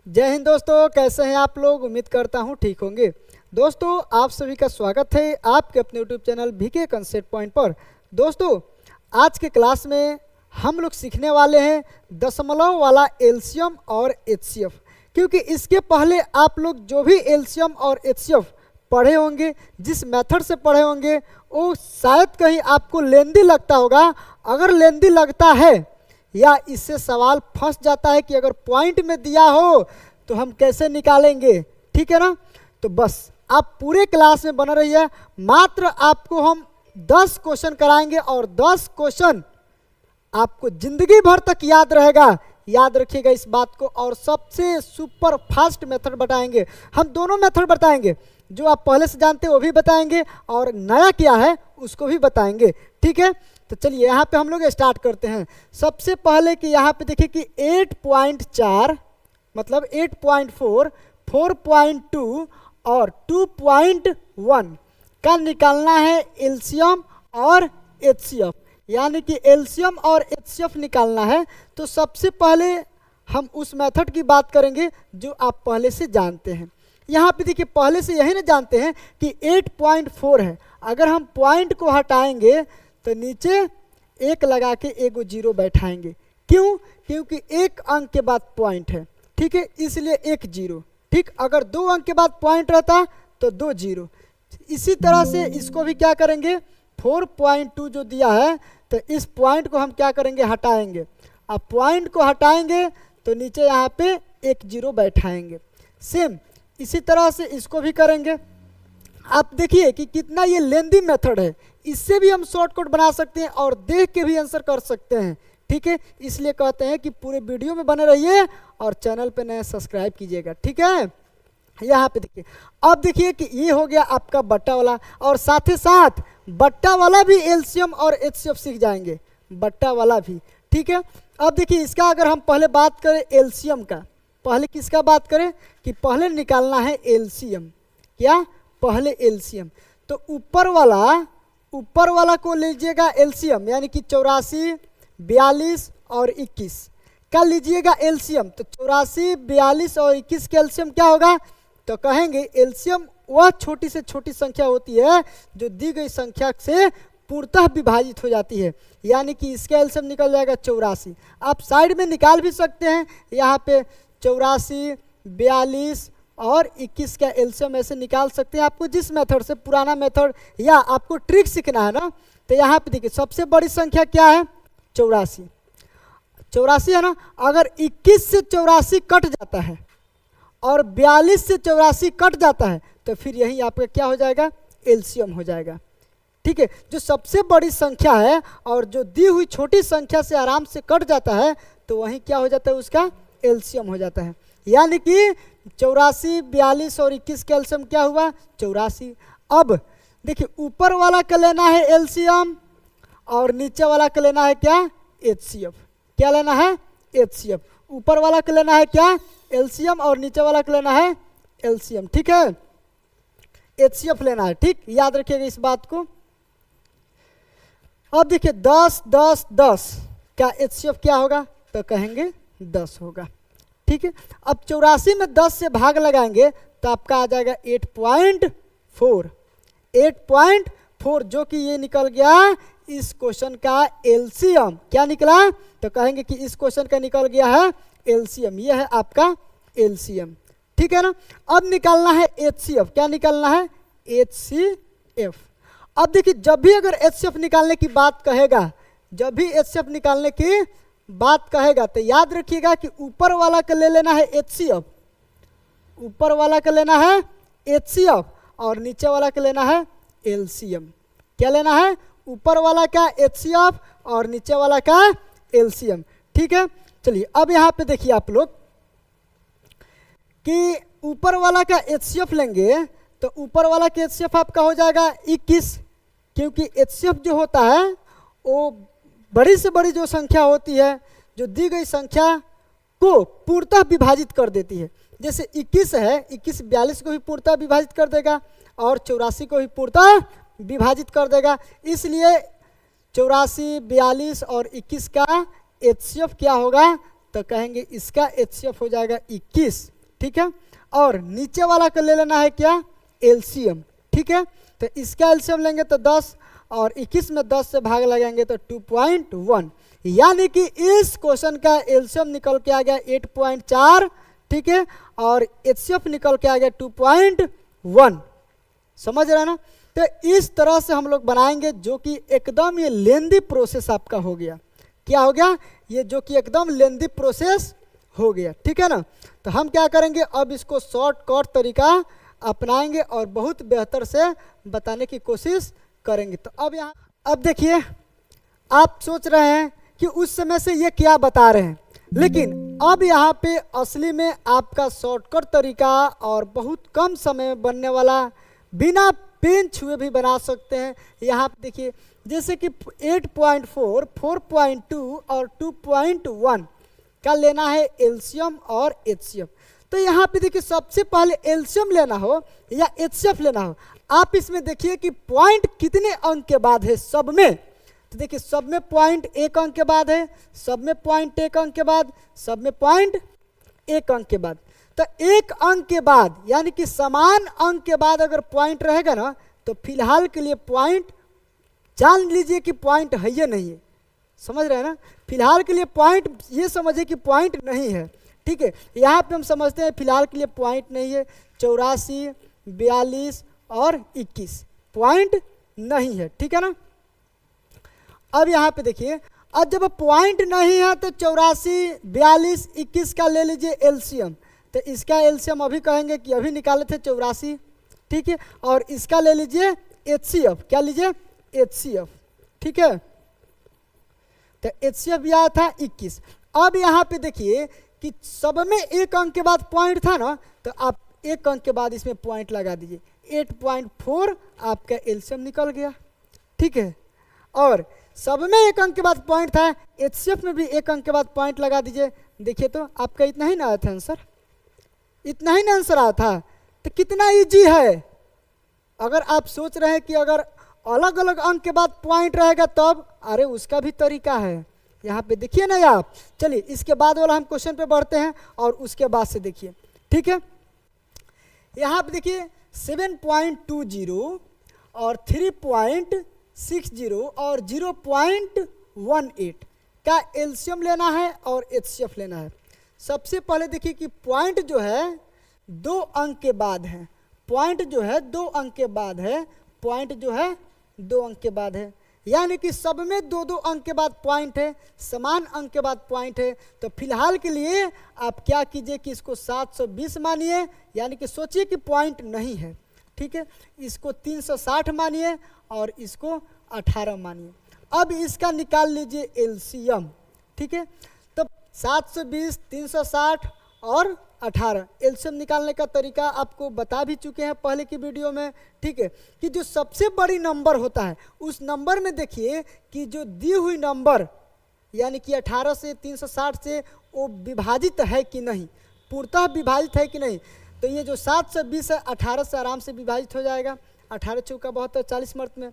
जय हिंद दोस्तों, कैसे हैं आप लोग। उम्मीद करता हूं ठीक होंगे। दोस्तों आप सभी का स्वागत है आपके अपने YouTube channel BK concept point पर। दोस्तों आज के क्लास में हम लोग सीखने वाले हैं दशमलव वाला एलसीएम और एचसीएफ, क्योंकि इसके पहले आप लोग जो भी एलसीएम और एचसीएफ पढ़े होंगे, जिस मेथड से पढ़े होंगे, वो शायद कहीं आपको लेंदी लगता होगा। अगर लेंदी लगता है या इससे सवाल फंस जाता है कि अगर पॉइंट में दिया हो तो हम कैसे निकालेंगे, ठीक है ना। तो बस आप पूरे क्लास में बने रहिए। मात्र आपको हम 10 क्वेश्चन कराएंगे और 10 क्वेश्चन आपको जिंदगी भर तक याद रहेगा। याद रखिएगा इस बात को। और सबसे सुपर फास्ट मेथड बताएंगे। हम दोनों मेथड बताएंगे, जो आप पहले से जानते हैं वो भी बताएंगे और नया क्या है उसको भी बताएंगे, ठीक है। तो चलिए यहाँ पे हम लोग स्टार्ट करते हैं। सबसे पहले कि यहाँ पे देखिए कि 8.4 मतलब 8.4, 4.2 और 2.1 का निकालना है एलसीएम और एचसीएफ, यानी कि एलसीएम और एचसीएफ निकालना है। तो सबसे पहले हम उस मेथड की बात करेंगे जो आप पहले से जानते हैं। यहाँ पे देखिए पहले से यही ना जानते हैं कि 8.4 है। अगर हम पॉइंट को हटाएंगे तो नीचे एक लगा के एक जीरो बैठाएंगे। क्यों? क्योंकि एक अंक के बाद पॉइंट है, ठीक है, इसलिए एक जीरो। ठीक, अगर 2 अंक के बाद पॉइंट रहता तो 2 जीरो। इसी तरह से इसको भी क्या करेंगे, 4.2 जो दिया है तो इस पॉइंट को हम क्या करेंगे, हटाएंगे। अब पॉइंट को हटाएंगे तो नीचे यहाँ पे एक जीरो बैठाएंगे। सेम इसी तरह से इसको भी करेंगे। आप देखिए कि कितना ये लेंदी मेथड है। इससे भी हम शॉर्टकट बना सकते हैं और देख के भी आंसर कर सकते हैं, ठीक है। इसलिए कहते हैं कि पूरे वीडियो में बने रहिए और चैनल पे नए सब्सक्राइब कीजिएगा, ठीक है। यहाँ पे देखिए, अब देखिए कि ये हो गया आपका बट्टा वाला, और साथ ही साथ बट्टा वाला भी एलसीएम और एचसीएफ सीख जाएंगे, बट्टा वाला भी, ठीक है। अब देखिए इसका अगर हम पहले बात करें एलसीएम का, पहले किसका बात करें कि पहले निकालना है एलसीएम। क्या? पहले एलसीएम। तो ऊपर वाला को लीजिएगा एलसीएम, यानी कि 84, 42 और 21 का लीजिएगा एलसीएम। तो 84, 42 और 21 का एलसीएम क्या होगा, तो कहेंगे एलसीएम वह छोटी से छोटी संख्या होती है जो दी गई संख्या से पूर्णतः विभाजित हो जाती है, यानी कि इसका एलसीएम निकल जाएगा 84। आप साइड में निकाल भी सकते हैं, यहाँ पे 84, 42 और 21 का एलसीएम ऐसे निकाल सकते हैं। आपको जिस मेथड से, पुराना मेथड या आपको ट्रिक सीखना है ना, तो यहाँ पे देखिए सबसे बड़ी संख्या क्या है, 84। 84 है ना। अगर 21 से 84 कट जाता है और 42 से 84 कट जाता है तो फिर यही आपका क्या हो जाएगा, एलसीएम हो जाएगा, ठीक है। जो सबसे बड़ी संख्या है और जो दी हुई छोटी संख्या से आराम से कट जाता है तो वही क्या हो जाता है, उसका एलसीएम हो जाता है। यानी कि 84, 42 और 21 का एलसीएम क्या हुआ, 84। अब देखिए ऊपर वाला का लेना है एलसीएम और नीचे वाला का लेना है क्या, एचसीएफ। क्या लेना है, एचसीएफ। ऊपर वाला का लेना है क्या, एलसीएम, और नीचे वाला का लेना है एलसीएम, ठीक है। एचसीएफ लेना है, ठीक, याद रखिएगा इस बात को। अब देखिए 10, 10, 10 का एचसीएफ क्या होगा, तो कहेंगे 10 होगा, ठीक है। अब 84 में 10 से भाग लगाएंगे तो आपका आ जाएगा 8.4। 8.4 जो कि ये निकल गया इस क्वेश्चन का एलसीएम। क्या निकला, तो कहेंगे कि इस क्वेश्चन का निकल गया है एलसीएम। ये है आपका एलसीएम, ठीक है ना। अब निकालना है एचसीएफ। क्या निकालना है, एचसीएफ। अब देखिए जब भी अगर एचसीएफ निकालने की बात कहेगा, जब भी एचसीएफ निकालने की बात कहेगा तो याद रखिएगा कि ऊपर वाला का ले लेना है एचसीएफ, ऊपर वाला का लेना है एचसीएफ और नीचे वाला का लेना है एलसीएम। क्या लेना है, ऊपर वाला का एचसीएफ और नीचे वाला का एलसीएम, ठीक है। चलिए अब यहाँ पे देखिए आप लोग कि ऊपर वाला का एचसीएफ लेंगे तो ऊपर वाला का एचसीएफ आपका हो जाएगा 21, क्योंकि एचसीएफ जो होता है वो बड़ी से बड़ी जो संख्या होती है, जो दी गई संख्या को पूर्णतः विभाजित कर देती है। जैसे 21 है, 21 42 को भी पूर्णतः विभाजित कर देगा और 84 को भी पूर्णतः विभाजित कर देगा। इसलिए 84, 42 और 21 का एचसीएफ क्या होगा, तो कहेंगे इसका HCF हो जाएगा 21, ठीक है। और नीचे वाला का ले लेना है क्या, एलसीएम, ठीक है। तो इसका एलसीएम लेंगे तो 10 और 21 में 10 से भाग लगाएंगे तो 2.1, यानी कि इस क्वेश्चन का एलसीएम निकल के आ गया 8.4, ठीक है। और एचसीएफ निकल के आ गया 2.1, समझ रहे हैं ना। तो इस तरह से हम लोग बनाएंगे, जो कि एकदम ये लेंदी प्रोसेस आपका हो गया। क्या हो गया, ये जो कि एकदम लेंदी प्रोसेस हो गया, ठीक है ना। तो हम क्या करेंगे, अब इसको शॉर्टकट तरीका अपनाएंगे और बहुत बेहतर से बताने की कोशिश करेंगे। तो अब यहाँ अब देखिए, आप सोच रहे हैं कि उस समय से ये क्या बता रहे हैं, लेकिन अब यहाँ पे असली में आपका शॉर्टकट तरीका और बहुत कम समय में बनने वाला, बिना पेन छुए भी बना सकते हैं। यहाँ पे देखिए, जैसे कि 8.4, 4.2 और 2.1 का लेना है एलसीएम और एचसीएफ। तो यहाँ पे देखिए, सबसे पहले एलसीएम लेना हो या एचसीएफ लेना हो, आप इसमें देखिए कि पॉइंट कितने अंक के बाद है सब में। तो देखिए, सब में पॉइंट 1 अंक के बाद है, सब में पॉइंट 1 अंक के बाद, सब में पॉइंट 1 अंक के बाद। तो 1 अंक के बाद, यानी कि समान अंक के बाद अगर पॉइंट रहेगा ना, तो फिलहाल के लिए पॉइंट जान लीजिए कि पॉइंट है या नहीं है, समझ रहे हैं ना। फिलहाल के लिए पॉइंट ये समझिए कि पॉइंट नहीं है, ठीक है। यहाँ पे हम समझते हैं फिलहाल के लिए पॉइंट नहीं है, 84, 42 और 21 पॉइंट नहीं है, ठीक है ना। अब यहाँ पे देखिए, अब जब पॉइंट नहीं है तो 84, 42, 21 का ले लीजिए एलसीएम। तो इसका एलसीएम अभी कहेंगे कि अभी निकाले थे 84, ठीक है। और इसका ले लीजिए एचसीएफ, क्या लीजिए, एचसीएफ, ठीक है। तो एचसीएफ आया था 21। अब यहाँ पे देखिए कि सब में 1 अंक के बाद पॉइंट था ना, तो आप 1 अंक के बाद इसमें पॉइंट लगा दीजिए, 8.4 आपका एलसीएम निकल गया, ठीक है। और सब में 1 अंक के बाद पॉइंट था, एचसीएफ में भी 1 अंक के बाद पॉइंट लगा दीजिए। देखिए तो आपका इतना ही ना आया था आंसर, इतना ही ना आंसर आया था। तो कितना इजी है। अगर आप सोच रहे हैं कि अगर अलग अलग अंक के बाद पॉइंट रहेगा तब, अरे उसका भी तरीका है, यहाँ पे देखिए ना आप। चलिए इसके बाद वाला हम क्वेश्चन पे बढ़ते हैं और उसके बाद से देखिए, ठीक है। यहाँ पे देखिए 7.20 और 3.60 और 0.18 का एलसीएम लेना है और एचसीएफ लेना है। सबसे पहले देखिए कि पॉइंट जो है 2 अंक के बाद है, पॉइंट जो है 2 अंक के बाद है, पॉइंट जो है 2 अंक के बाद है, यानी कि सब में 2-2 अंक के बाद पॉइंट है, समान अंक के बाद पॉइंट है। तो फिलहाल के लिए आप क्या कीजिए कि इसको 720 मानिए, यानी कि सोचिए कि पॉइंट नहीं है, ठीक है। इसको 360 मानिए और इसको 18 मानिए। अब इसका निकाल लीजिए एलसीएम, ठीक है। तो 720, 360 और 18 एलसीएम निकालने का तरीका आपको बता भी चुके हैं पहले की वीडियो में, ठीक है। कि जो सबसे बड़ी नंबर होता है उस नंबर में देखिए कि जो दी हुई नंबर, यानी कि 18 से 360 से वो विभाजित है कि नहीं, पूर्णतः विभाजित है कि नहीं। तो ये जो 720 है 18 से आराम से विभाजित हो जाएगा, 18 चौका 72, 40 मर्त में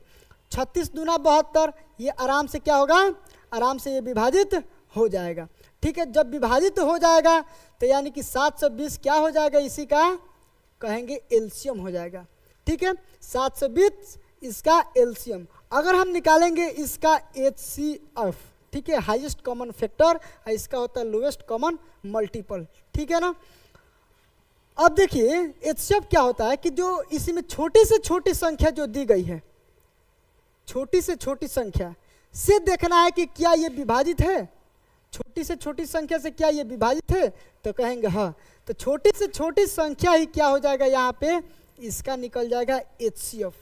36 दूना 72, ये आराम से क्या होगा, आराम से ये विभाजित हो जाएगा, ठीक है। जब विभाजित हो जाएगा तो यानी कि 720 क्या हो जाएगा, इसी का कहेंगे एलसीएम हो जाएगा, ठीक है। 720 इसका एलसीएम। अगर हम निकालेंगे इसका एचसीएफ, ठीक है, हाईएस्ट कॉमन फैक्टर, इसका होता है लोएस्ट कॉमन मल्टीपल, ठीक है ना। अब देखिए एचसीएफ क्या होता है कि जो इसमें छोटी से छोटी संख्या जो दी गई है, छोटी से छोटी संख्या से देखना है कि क्या ये विभाजित है, छोटी से छोटी संख्या से क्या ये विभाजित है, तो कहेंगे हाँ। तो छोटी से छोटी संख्या ही क्या हो जाएगा, यहाँ पे इसका निकल जाएगा एचसीएफ।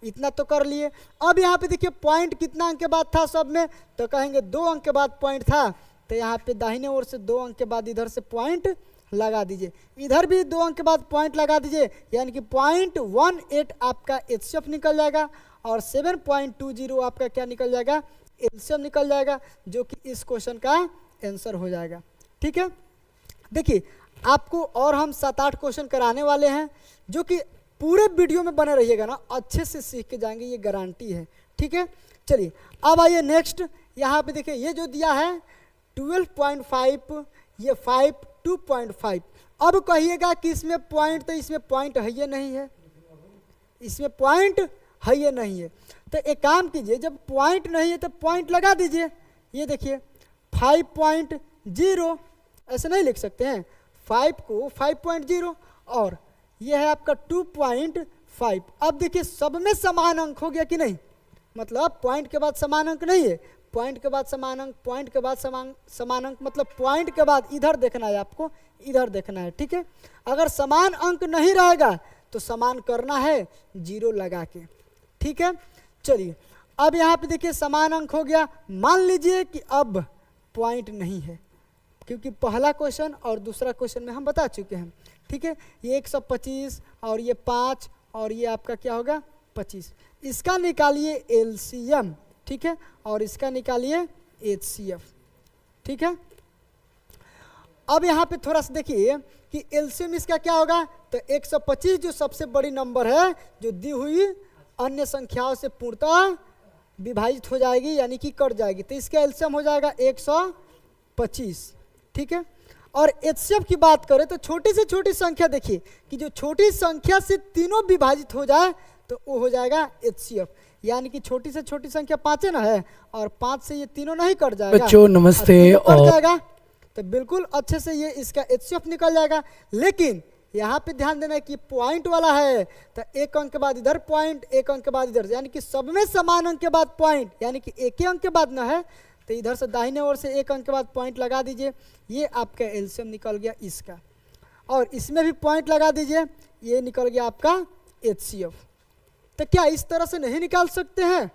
इतना तो कर लिए। अब यहाँ पे देखिए पॉइंट कितना अंक के बाद था सब में, तो कहेंगे 2 अंक के बाद पॉइंट था, तो यहाँ पे दाहिने ओर से 2 अंक के बाद इधर से पॉइंट लगा दीजिए, इधर भी 2 अंक के बाद पॉइंट लगा दीजिए, यानी कि 0.18 आपका एचसीएफ निकल जाएगा और 7.20 आपका क्या निकल जाएगा, एलसीएम निकल जाएगा, जो कि इस क्वेश्चन का आंसर हो जाएगा, ठीक है। देखिए आपको और हम 7-8 क्वेश्चन कराने वाले हैं, जो कि पूरे वीडियो में बने रहिएगा ना, अच्छे से सीख के जाएंगे, ये गारंटी है, ठीक है। चलिए अब आइए नेक्स्ट, यहाँ पे देखिए ये जो दिया है 12.5, ये 5, 2.5। अब कहिएगा कि इसमें पॉइंट, तो इसमें पॉइंट है ये नहीं है, इसमें पॉइंट है ये नहीं है। तो एक काम कीजिए, जब पॉइंट नहीं है तो पॉइंट लगा दीजिए। ये देखिए 5.0, ऐसे नहीं लिख सकते हैं, 5 को 5.0 और ये है आपका 2.5। अब देखिए सब में समान अंक हो गया कि नहीं, मतलब पॉइंट के बाद समान अंक नहीं है, पॉइंट के बाद समान अंक, पॉइंट के बाद समान अंक, मतलब पॉइंट के बाद इधर देखना है आपको, इधर देखना है, ठीक है। अगर समान अंक नहीं रहेगा तो समान करना है 0 लगा के, ठीक है। चलिए अब यहाँ पे देखिए समान अंक हो गया। मान लीजिए कि अब पॉइंट नहीं है, क्योंकि पहला क्वेश्चन और दूसरा क्वेश्चन में हम बता चुके हैं, ठीक है। ये 125 और ये 5 और ये आपका क्या होगा 25। इसका निकालिए एलसीएम, ठीक है, और इसका निकालिए एचसीएफ, ठीक है। अब यहाँ पे थोड़ा सा देखिए कि एलसीएम इसका क्या होगा, तो 125 जो सबसे बड़ी नंबर है, जो दी हुई अन्य संख्याओं से पूर्णतः विभाजित हो जाएगी, यानी कि कट जाएगी, तो इसका एलसीएम हो जाएगा 125, ठीक है। और एचसीएफ की बात करें तो छोटी से छोटी संख्या देखिए कि जो छोटी संख्या से तीनों विभाजित हो जाए तो वो हो जाएगा एचसीएफ, यानी कि छोटी से छोटी संख्या 5 है ना है, और 5 से ये तीनों नहीं कट जाएगा, बच्चों नमस्ते, कट जाएगा तो बिल्कुल अच्छे से ये इसका एचसीएफ निकल जाएगा। लेकिन यहाँ पे ध्यान देना है कि पॉइंट वाला है, तो एक अंक के बाद इधर पॉइंट, एक अंक के बाद इधर, यानी कि सब में समान अंक के बाद पॉइंट, यानी कि एक ही अंक के बाद ना है, तो इधर से दाहिने ओर से एक अंक के बाद पॉइंट लगा दीजिए, ये आपका एलसीएम निकल गया इसका। और इसमें भी पॉइंट लगा दीजिए, ये निकल गया आपका एचसीएफ। तो क्या इस तरह से नहीं निकाल सकते हैं?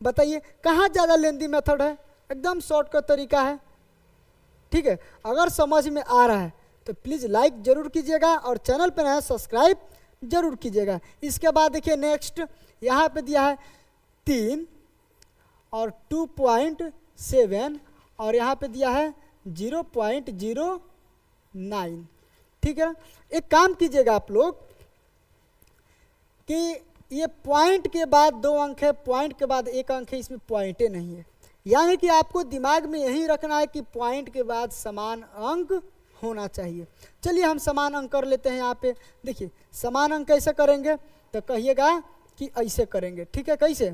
बताइए कहाँ ज़्यादा लेंदी मेथड है, एकदम शॉर्टकट तरीका है, ठीक है। अगर समझ में आ रहा है तो प्लीज़ लाइक जरूर कीजिएगा और चैनल पर नया सब्सक्राइब जरूर कीजिएगा। इसके बाद देखिए नेक्स्ट यहाँ पे दिया है 3 और 2.7 और यहाँ पे दिया है 0.09, ठीक है। एक काम कीजिएगा आप लोग कि ये पॉइंट के बाद 2 अंक है, पॉइंट के बाद 1 अंक है, इसमें पॉइंटे नहीं है, यानी कि आपको दिमाग में यही रखना है कि पॉइंट के बाद समान अंक होना चाहिए। चलिए हम समान अंक कर लेते हैं। यहाँ पे देखिए समान अंक कैसे करेंगे, तो कहिएगा कि ऐसे करेंगे, ठीक है। कैसे,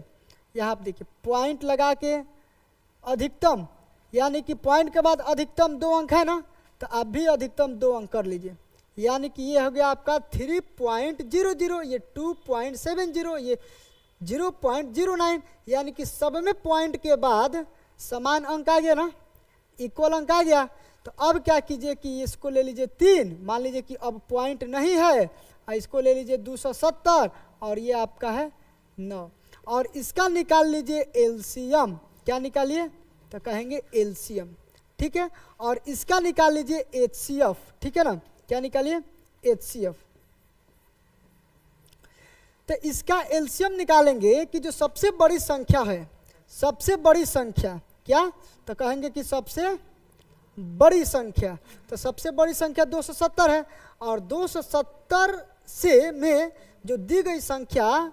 यहाँ पे देखिए पॉइंट लगा के अधिकतम, यानी कि पॉइंट के बाद अधिकतम 2 अंक है ना, तो आप भी अधिकतम 2 अंक कर लीजिए, यानी कि ये हो गया आपका 3.00, ये 2.70, ये 0.09, यानी कि सब में पॉइंट के बाद समान अंक आ गया ना, इक्वल अंक आ गया। तो अब क्या कीजिए कि इसको ले लीजिए 3, मान लीजिए कि अब पॉइंट नहीं है, इसको ले लीजिए 270 और ये आपका है 9, और इसका निकाल लीजिए एलसीएम। क्या निकालिए, तो कहेंगे एलसीएम, ठीक है। और इसका निकाल लीजिए एचसीएफ, ठीक है ना। क्या निकालिए, एचसीएफ। तो इसका एलसीएम निकालेंगे कि जो सबसे बड़ी संख्या है, सबसे बड़ी संख्या क्या, तो कहेंगे कि सबसे बड़ी संख्या, तो सबसे बड़ी संख्या 270 है, और 270 से में जो दी गई संख्या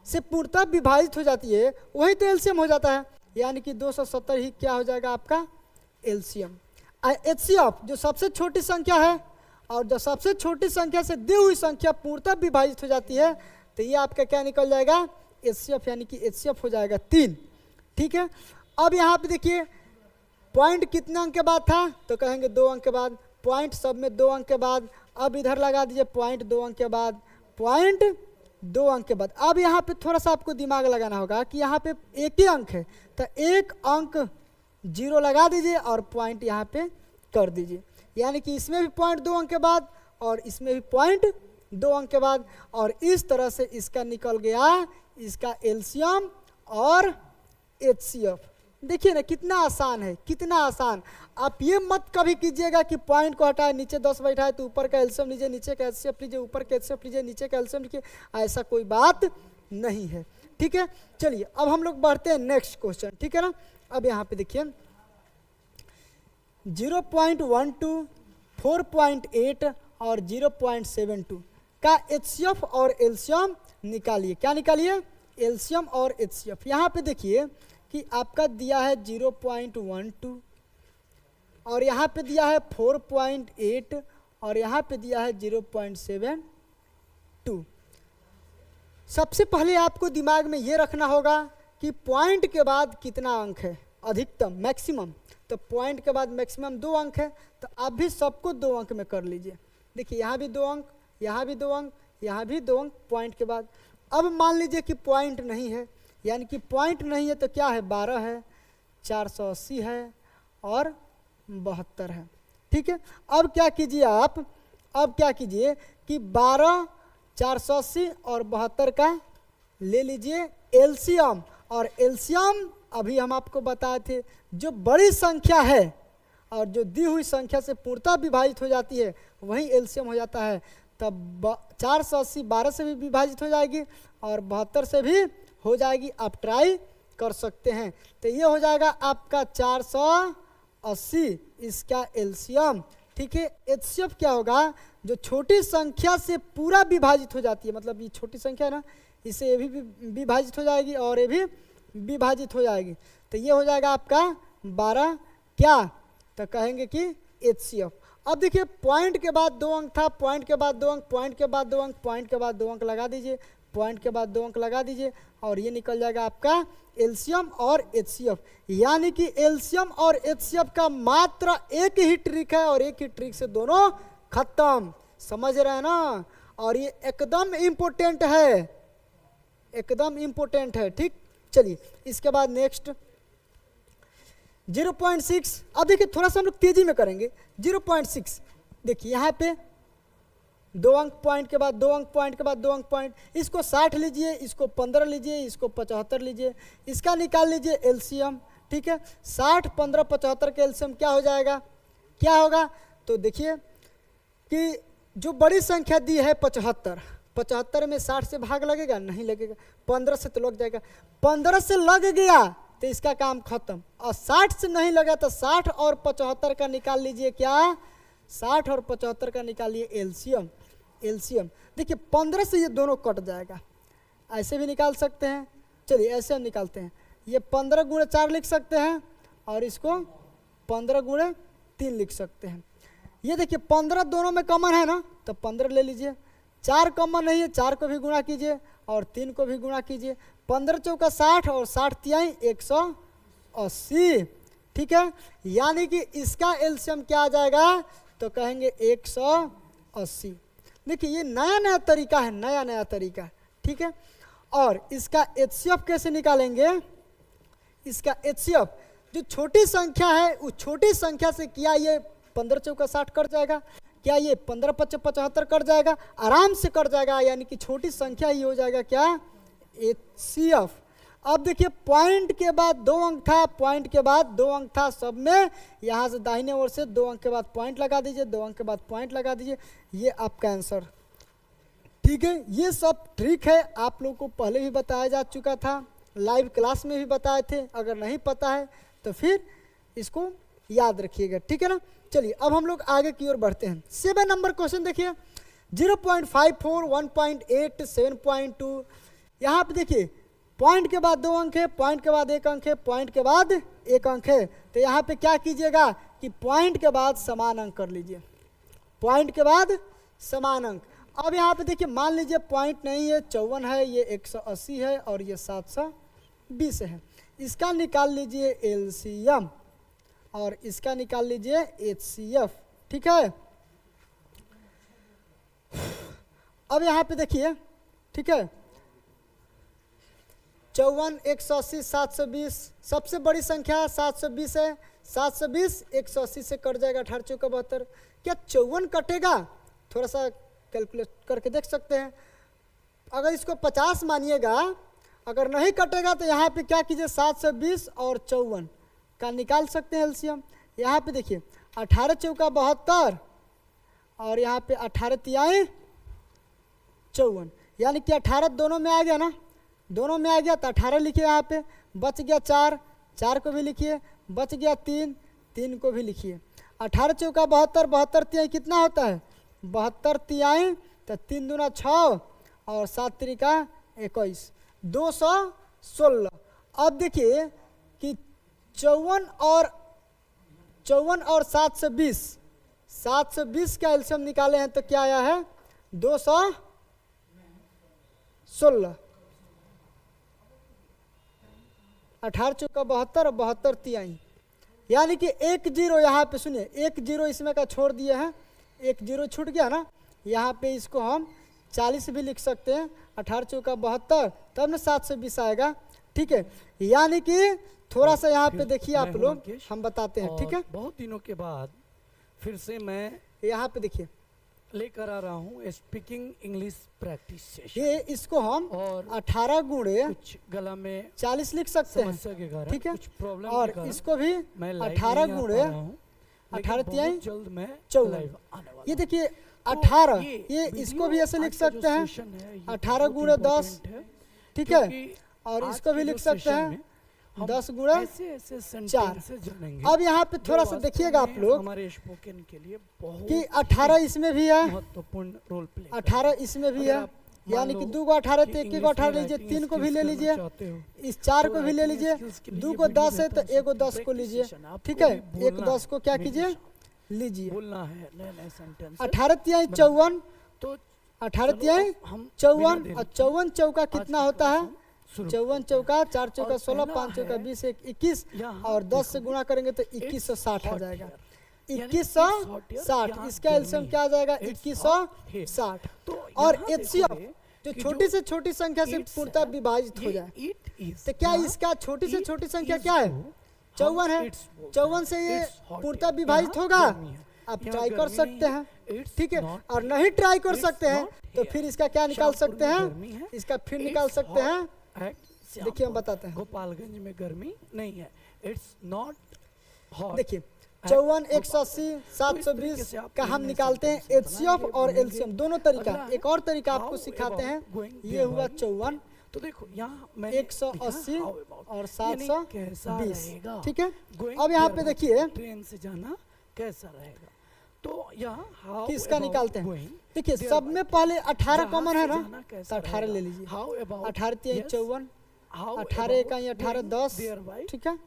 से पूर्णतः विभाजित हो जाती है वही तो एलसीएम हो जाता है, यानी कि 270 ही क्या हो जाएगा आपका एलसीएम। एचसीएफ जो सबसे छोटी संख्या है, और जो सबसे छोटी संख्या से दी हुई संख्या पूर्णतः विभाजित हो जाती है, तो ये आपका क्या निकल जाएगा एचसीएफ, यानी कि एचसीएफ हो जाएगा 3, ठीक है। अब यहाँ पे देखिए पॉइंट कितने अंक के बाद था, तो कहेंगे 2 अंक के बाद, पॉइंट सब में 2 अंक के बाद। अब इधर लगा दीजिए पॉइंट 2 अंक के बाद, पॉइंट 2 अंक के बाद। अब यहाँ पे थोड़ा सा आपको दिमाग लगाना होगा कि यहाँ पे एक ही अंक है, तो 1 अंक 0 लगा दीजिए और पॉइंट यहाँ पे कर दीजिए, यानी कि इसमें भी पॉइंट 2 अंक के बाद और इसमें भी पॉइंट 2 अंक के बाद, और इस तरह से इसका निकल गया इसका एलसीएम और एचसीएफ। देखिए ना कितना आसान है, कितना आसान। आप ये मत कभी कीजिएगा कि पॉइंट को हटाए नीचे 10 बैठाए तो ऊपर का एलसीएम लीजिए, नीचे का एचसीएफ लीजिए, ऊपर का एचसीएफ लीजिए, नीचे का एलसीएम लीजिए, ऐसा कोई बात नहीं है, ठीक है। चलिए अब हम लोग बढ़ते हैं नेक्स्ट क्वेश्चन, ठीक है ना। अब यहाँ पे देखिए 0.12, 4.8 और 0.72 का एचसीएफ और एलसीएम निकालिए। क्या निकालिए, एलसीएम और एचसीएफ। यहाँ पे देखिए कि आपका दिया है 0.12, और यहाँ पे दिया है 4.8 और यहाँ पे दिया है 0.72। सबसे पहले आपको दिमाग में ये रखना होगा कि पॉइंट के बाद कितना अंक है, अधिकतम मैक्सिमम। तो पॉइंट के बाद मैक्सिमम 2 अंक है, तो आप भी सबको 2 अंक में कर लीजिए। देखिए यहाँ भी 2 अंक, यहाँ भी 2 अंक, यहाँ भी 2 अंक पॉइंट के बाद। अब मान लीजिए कि पॉइंट नहीं है, यानी कि पॉइंट नहीं है तो क्या है, 12 है, 480 है और 72 है। ठीक है, अब क्या कीजिए आप, अब क्या कीजिए कि 12, 480 और 72 का ले लीजिए एलसीएम। और एलसीएम अभी हम आपको बताए थे, जो बड़ी संख्या है और जो दी हुई संख्या से पूर्णतः विभाजित हो जाती है वही एलसीएम हो जाता है। तब 480 12 से भी विभाजित हो जाएगी और 72 से भी हो जाएगी। आप ट्राई कर सकते हैं। तो ये हो जाएगा आपका 480 इसका एलसीएम। ठीक है, एचसीएफ क्या होगा, जो छोटी संख्या से पूरा विभाजित हो जाती है, मतलब ये छोटी संख्या है ना, इसे ये भी विभाजित हो जाएगी और ये भी विभाजित हो जाएगी। तो ये हो जाएगा आपका 12 क्या, तो कहेंगे कि एचसीएफ। अब देखिए पॉइंट के बाद 2 अंक था, पॉइंट के बाद 2 अंक, पॉइंट के बाद 2 अंक, पॉइंट के बाद 2 अंक लगा दीजिए, पॉइंट के बाद 2 अंक लगा दीजिए और ये निकल जाएगा आपका एलसीएम और एचसीएफ। यानी कि एलसीएम और एचसीएफ का मात्र एक ही ट्रिक है और एक ही ट्रिक से दोनों खत्म। समझ रहे हैं ना, और ये एकदम इम्पोर्टेंट है, एकदम इम्पोर्टेंट है। ठीक, चलिए इसके बाद नेक्स्ट 0.6। अब देखिए थोड़ा सा हम लोग तेजी में करेंगे। 0.6 देखिए यहाँ पे 2 अंक, पॉइंट के बाद 2 अंक, पॉइंट के बाद 2 अंक, पॉइंट। इसको 60 लीजिए, इसको 15 लीजिए, इसको 75 लीजिए, इसका निकाल लीजिए एलसीएम। ठीक है, 60, 15, 75 का एलसीएम क्या हो जाएगा, क्या होगा, तो देखिए कि जो बड़ी संख्या दी है 75, 75 में 60 से भाग लगेगा, नहीं लगेगा। 15 से तो लग जाएगा, 15 से लग गया तो इसका काम खत्म। और 60 से नहीं लगा तो 60 और 75 का निकाल लीजिए, क्या, 60 और 75 का निकालिए एलसीएम। एलसीएम देखिए 15 से ये दोनों कट जाएगा, ऐसे भी निकाल सकते हैं। चलिए ऐसे हम निकालते हैं, ये 15 गुणे 4 लिख सकते हैं और इसको 15 गुणे 3 लिख सकते हैं। ये देखिए 15 दोनों में कॉमन है ना, तो 15 ले लीजिए। 4 कॉमन नहीं है, 4 को भी गुणा कीजिए और 3 को भी गुणा कीजिए। 15 चौका 60 और 60 तिहाई 180। ठीक है, यानी कि इसका एलसीएम क्या आ जाएगा, तो कहेंगे 180। देखिए ये नया नया तरीका है, नया नया तरीका। ठीक है, और इसका एचसीएफ कैसे निकालेंगे, इसका एचसीएफ जो छोटी संख्या है उस छोटी संख्या से क्या ये 15 चौका 60 कट जाएगा, क्या ये 15 5 75 कट जाएगा, आराम से कट जाएगा। यानी कि छोटी संख्या ही हो जाएगा क्या, एचसीएफ। अब देखिए पॉइंट के बाद 2 अंक था, पॉइंट के बाद 2 अंक था सब में, यहाँ से दाहिने ओर से 2 अंक के बाद पॉइंट लगा दीजिए, 2 अंक के बाद पॉइंट लगा दीजिए, ये आपका आंसर। ठीक है, ये सब ट्रिक है, आप लोगों को पहले भी बताया जा चुका था, लाइव क्लास में भी बताए थे। अगर नहीं पता है तो फिर इसको याद रखिएगा। ठीक है ना, चलिए अब हम लोग आगे की ओर बढ़ते हैं। 7 नंबर क्वेश्चन देखिए, 0.54, 1.8, 7.2। यहाँ पे देखिए पॉइंट के बाद 2 अंक है, पॉइंट के बाद 1 अंक है, पॉइंट के बाद 1 अंक है। तो यहाँ पे क्या कीजिएगा कि पॉइंट के बाद समान अंक कर लीजिए, पॉइंट के बाद समान अंक। अब यहाँ पे देखिए मान लीजिए पॉइंट नहीं है, 54 है, ये 180 है और ये 720 है। इसका निकाल लीजिए एलसीएम और इसका निकाल लीजिए एचसीएफ। ठीक है, अब यहाँ पे देखिए, ठीक है, 54, 180, 720, सबसे बड़ी संख्या 720 है। 720 180 से कट जाएगा, 18 चौका 72। क्या 54 कटेगा, थोड़ा सा कैलकुलेट करके देख सकते हैं। अगर इसको 50 मानिएगा, अगर नहीं कटेगा तो यहाँ पे क्या कीजिए, 720 और 54 का निकाल सकते हैं एलसीएम। यहाँ पे देखिए 18 चौका 72 और यहाँ पे 18 तिहाई 54, यानी कि 18 दोनों में आ गया ना, दोनों में आ गया तो 18 लिखिए। यहाँ पे बच गया 4, 4 को भी लिखिए, बच गया 3, 3 को भी लिखिए। 18 चौका 72, 72 तिहाई कितना होता है, 72 तिहाई, तो 3 दूना 6 और 7 त्रिका 21, 216। अब देखिए कि 54 और 54 और 720, 720 का एल्सियम निकाले हैं तो क्या आया है 216, 18 चौका 72 और 72 तिहाई, यानी कि 1 जीरो यहाँ पे सुनिए, 1 जीरो इसमें का छोड़ दिए हैं, 1 जीरो छूट गया ना, यहाँ पे इसको हम 40 भी लिख सकते हैं, 18 चौका 72 तब ना 720 आएगा। ठीक है, यानी कि थोड़ा सा यहाँ पे देखिए आप लोग, हम बताते हैं। ठीक है, बहुत दिनों के बाद फिर से मैं यहाँ पे देखिए लेकर आ रहा हूँ स्पीकिंग इंग्लिश प्रैक्टिस सेशन। ये इसको हम और 18 गुणे कुछ गला में 40 लिख सकते हैं। समस्या के कारण, ठीक है, कुछ प्रॉब्लम और के कारण इसको भी मैं लाइव 18 नहीं आ गुणे पा रहा हूँ, लेकिन 18 तिहाई बहुत जल्द मैं 54, लाइव आने वाला ये हूँ। देखिए तो 18, ये वीडियो इसको भी ऐसे लिख आज का जो सकते हैं सेशन है, ये 18 बहुत गुणे 10, important है, ठीक है, क्योंकि और आज इसको भी के लिख जो सकते सेशन हैं में हम 10 गुणे ऐसे 4। जानेंगे अब यहाँ पे थोड़ा जो सा वास्तव देखिएगा आप में लोग हमारे स्पोकन के लिए बहुत कि 18 इसमें भी है, महत्वपूर्ण रोल प्ले 18 इसमें भी है, यानी कि 2 को 18 तो 1 को 18 लीजिए, 3 को भी ले लीजिए, इस 4 को भी ले लीजिए, 2 को 10 है तो 1 को 10 को लीजिए। ठीक है, 1 10 को क्या कीजिए लीजिए, बोलना है नए नए सेंटेंस। 18 तिहाई 54, तो 18 तिहाई 54 और 54 चौका कितना होता है, 54 चौका 4 चौका 16, 5 चौका 20, 21 और 10 से गुणा करेंगे तो 2160 आ जाएगा, 2160। इसका एल्सियम क्या आ जाएगा 2160। और HCF जो छोटी से छोटी संख्या से पूर्णतः विभाजित हो जाए, तो क्या इसका छोटी से छोटी संख्या क्या है 54 है, 54 से ये पूर्णतः विभाजित होगा, आप ट्राई कर सकते हैं। ठीक है, और नहीं ट्राई कर सकते हैं तो फिर इसका क्या निकाल सकते हैं, इसका फिर निकाल सकते हैं, देखिए हम बताते हैं। गोपालगंज में गर्मी नहीं है, इट्स नॉट हॉट। देखिए 54, 180, 720 का हम निकालते हैं HCF और एल्सियम दोनों तरीका। एक और तरीका आपको सिखाते हैं, ये हुआ 54, तो देखो यहाँ 180 और 720। ठीक है, Going अब यहाँ पे there देखिए ट्रेन से जाना कैसा रहेगा, तो यहाँ how किसका about निकालते हैं। going देखिए there सब में पहले 18 जहाज कॉमन से है ना, जाना कैसा तो 18 ले रहेगा? लीजिए, How about 18 तिहाई yes, 54, how 18 about इकाई 18 going 10, there by ठीक है,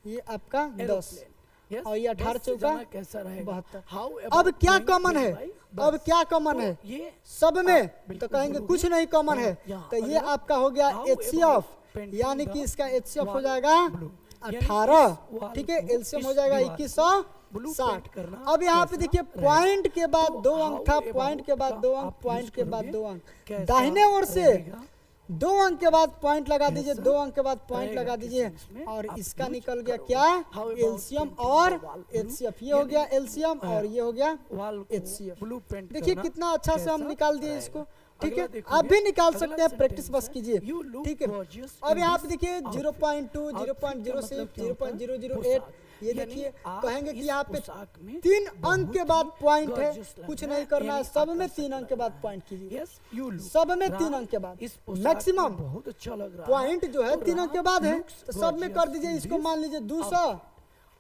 ये आपका 10 aeroplane? Yes, और ये 18 बस से चौका जाना कैसा रहेगा? 72। How अब about क्या going कॉमन there है, by अब bus? क्या कॉमन तो है ये सब में, तो बिल्कुल कहेंगे बोलोगे। कुछ नहीं कॉमन है, यहाँ तो ये अगला, आपका हो गया how HCF, about painting यानी कि the इसका HCF हो wall जाएगा blue? यानी 18। इस wall ठीक है, को, एल्सियम हो इस जाएगा दीवार को 2160। paint करना अब यहाँ पे कैसा देखिए रहेगा? पॉइंट के बाद तो 2 अंक था, how पॉइंट के about बाद का 2 अंक, आप पॉइंट use के बाद करोगे? 2 अंक, कैसा दाहिने ओर से रहेगा? 2 अंक के बाद पॉइंट लगा दीजिए, कैसा 2 अंक के बाद पॉइंट रहेगा लगा किस दीजिए, सेंस में और आप इसका use निकल गया करोगे? क्या How about एल्सियम painting और the wall blue? HCF, ये हो गया एल्सियम और ये हो गया वॉल को HCF। ब्लू पेंट देखिए करना कितना अच्छा से हम कैसा निकाल दिए रहेगा? इसको। ठीक है, अगला देखोगे, आप भी निकाल अगला सकते हैं, प्रैक्टिस sentence बस है, कीजिए। You look ठीक है, gorgeous अब in यहाँ this पे देखिए outfit। 0.2, outfit का 0.06, मतलब क्या होता है? 0.008, ये यानी देखिए आप कहेंगे कि इस यहाँ पे पोशाक में 3 अंक बहुत के ही बाद पॉइंट है, gorgeous लग कुछ रहा नहीं है, करना है, यानी सब में आकर्षक 3 अंक लग के रहा बाद है। पॉइंट कीजिए, Yes, you look सब में राम, 3 अंक के बाद इस पोशाक मैक्सिमम में बहुत अच्छा लग रहा है। पॉइंट जो है तो 3 अंक के बाद है, looks तो सब में कर gorgeous दीजिए, in इसको this मान लीजिए 200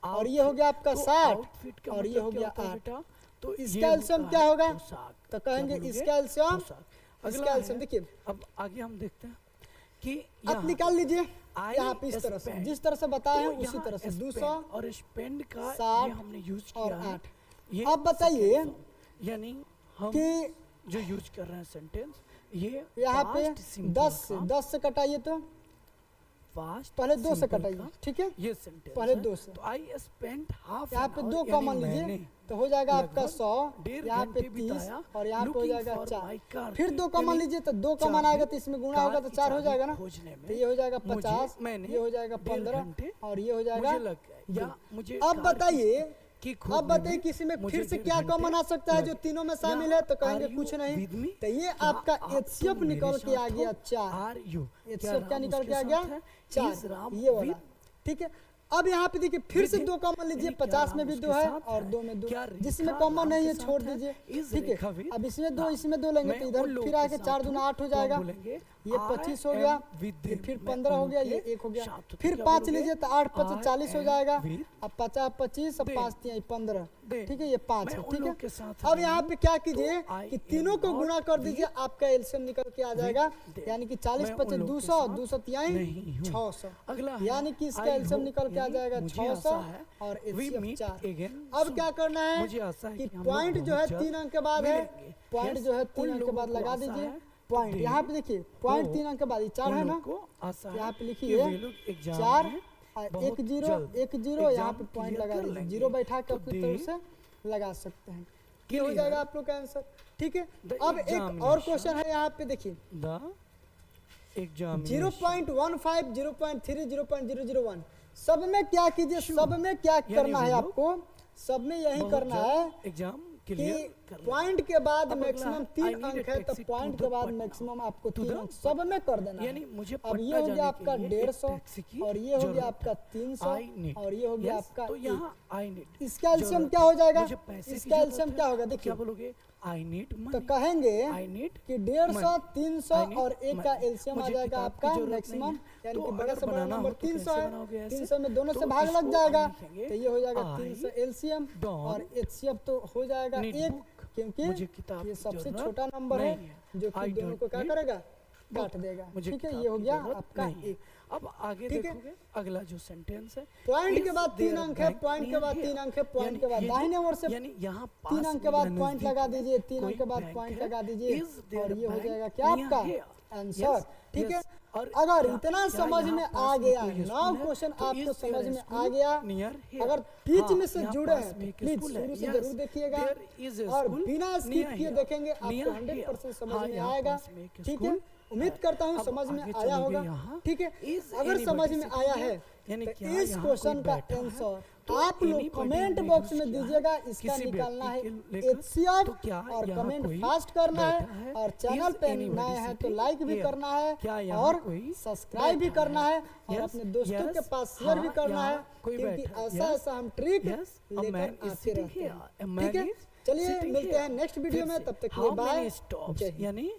और ये हो गया आपका तो 60 outfit का और ये मतलब हो क्या गया होता है 8। बेटा? तो इसका ये एल्सियम होता क्या है होगा? पोशाक। तो क्या कहेंगे बोलोगे? इसका एल्सियम, पोशाक। इसका अगला एल्सियम है, देखिए अब आगे हम देखते हैं कि आप यहाँ निकाल लीजिए I यहाँ पे इस तरह से, spend, जिस तरह से बताए हैं तो उसी यहाँ तरह से spend 200 और स्पेंड का 60 ये हमने यूज और किया है। 8। ये अब बताइए second form, यानी हम कि जो यूज कर रहे हैं सेंटेंस, ये यहाँ पे past simple 10 से कटाइए, तो past पहले 2 से simple कटाइए, का ठीक है, ये सेंटेंस पहले है। 2 से। तो आई स्पेंड हाफ यहाँ पे 2 कॉमन लीजिए तो हो जाएगा आपका 100, यहाँ पे 30 और यहाँ पे हो जाएगा 4, फिर 2 कॉमन लीजिए तो 2 कॉमन आएगा तो इसमें गुणा होगा तो 4 हो जाएगा ना, तो ये हो जाएगा 50, ये हो जाएगा 15 और ये हो जाएगा। अब बताइए कि इसमें फिर से क्या कॉमन आ सकता है जो तीनों में शामिल है, तो कहेंगे कुछ नहीं, तो ये आपका HCF निकल के आ गया 4, HCF क्या निकल के आ गया 4, ये वाला। ठीक है, अब यहाँ पे देखिए फिर से 2 कॉमन लीजिए, 50 में भी 2 है और 2 में 2, जिसमें कॉमन नहीं है छोड़ दीजिए। ठीक है, अब इसमें 2 इसमें 2 लेंगे तो इधर फिर आके 4 दूना 8 हो जाएगा, ये 25 हो गया, फिर 15 हो गया, ये 1 हो गया, फिर 5 लीजिए तो 8 5 40 हो जाएगा, अब 50 25 अब 5 3 15, ठीक है, ये 5 है। ठीक है, अब यहाँ पे क्या कीजिए कि तीनों को गुणा कर दीजिए, आपका एल्सियम निकल के आ जाएगा, यानी कि 40 25 200 200 3 600, यानी कि इसका एल्सियम निकल के आ आ जाएगा मुझे 600 आशा है और we HCF meet 4। again अब soon। क्या करना है मुझे आशा है कि कि हम पॉइंट लोग जो है बहुत 3 अंक के बाद है, मिलेंगे। पॉइंट Yes, जो है 3 उन अंक के लोगों बाद को लगा आशा दीजिए है पॉइंट। today यहाँ पे देखिए पॉइंट तो 3 अंक के बाद ये 4 उन है ना, लोग को आशा यहाँ है पे कि लिखिए वे लोग एग्जाम 4 में और बहुत 1 0 जल्द 1 0 यहाँ एग्जाम पे पॉइंट क्लियर लगा कर दीजिए, लेंगे। 0 बैठा के तो अपनी they तरफ से लगा सकते हैं। ये हो clear जाएगा आप लोग का आंसर। ठीक है, the अब एक और examination क्वेश्चन है यहाँ पे देखिए the examination 0.15 0.3 0.001 सब में क्या कीजिए, सब में क्या यानी करना है वो लोग आपको, सब में यही बहुत करना है जल्द एग्जाम क्लियर कि कर लेंगे। पॉइंट के बाद अब अगला मैक्सिमम है, 3 I need a अंक है तो taxi पॉइंट to के the बाद Patna। मैक्सिमम आपको To 3 the अंक सब में कर देना है। यानी मुझे अब ये पटना हो गया जाने आपका के लिए 150 एक टैक्सी की और ये हो जरूरत गया है। आपका I 300 need। और ये हो गया Yes, आपका तो 1। यहाँ I need इसका एलसीएम जरूरत क्या है। हो जाएगा, मुझे पैसे की इसका जरूरत एलसीएम है। क्या होगा तो देखिए, क्या बोलोगे I need तो money। कहेंगे I need कि 150 money। 300 I need और 1 का money। एलसीएम आ मुझे जाएगा किताब की आपका जरूरत नहीं मैक्सिमम, है। यानी तो कि बड़ा अगर से बड़ा बनाना नंबर हो तो 300 कैसे है, बनाओगे ऐसे? 300 में दोनों तो से भाग लग इसको जाएगा हम लिखेंगे, तो ये हो जाएगा I 300 एलसीएम don't और एचसीएफ तो हो जाएगा need 1, book। क्योंकि मुझे किताब ये की सबसे जरूरत छोटा नंबर है नहीं है। जो कि I दोनों don't को क्या need करेगा, book। काट देगा। मुझे ठीक है, किताब ये हो की गया जरूरत आपका नहीं है। 1। अब आगे ठीक है। देखोगे अगला जो सेंटेंस है पॉइंट के is बाद 3 there अंक है, bank पॉइंट के near बाद here? 3 अंक है, पॉइंट यानी के बाद ये जो- दाहिने ओर से यानी यहाँ 3 पास अंक के में बाद या पॉइंट नजदीक लगा में दीजिए, 3 कोई अंक के बाद बैंक पॉइंट है? लगा दीजिए Is there और ये हो bank जाएगा क्या near आपका here? आंसर। Yes, ठीक है, yes। और अगर क्या- इतना क्या समझ यहाँ में पास आ में गया, कोई 9 स्कूल है? क्वेश्चन तो आपको is there समझ a में आ school गया, near here? अगर बीच हाँ, में से यहाँ जुड़े पास हैं में तो एक प्लीज स्कूल है। शुरू से Yes, जरूर देखिएगा there is a और school बिना स्किप near किए here। देखेंगे आपको Near 100% here। समझ हाँ, में यहाँ आएगा। पास में एक ठीक है, स्कूल उम्मीद करता हूँ अब समझ में आगे आया चलोगे होगा। यहाँ। ठीक है, Is अगर anybody समझ में sitting आया here? है यानी तो क्या इस यहाँ क्वेश्चन कोई का बैठा है? आंसर तो आप लोग anybody कमेंट ने बॉक्स use में किया दीजिएगा, है? इसका किसी निकालना है व्यक्ति के लेकर। एचसीएफ तो क्या और यहाँ कमेंट कोई फास्ट करना बैठा है है? और चैनल Is पे anybody नए हैं तो sitting लाइक भी here? करना है क्या यहाँ और कोई सब्सक्राइब भी बैठा करना है और Yes, अपने दोस्तों yes, के पास शेयर भी हाँ, करना है, यहाँ कोई क्योंकि बैठा है। ऐसा Yes, ऐसा हम ट्रिक yes, a man लेकर is आते sitting रहते here। हैं। A man ठीक है, is चलिए sitting मिलते here। हैं नेक्स्ट वीडियो फिर में, से, तब तक के how लिए बाय, many stops? जय हिंद। यानी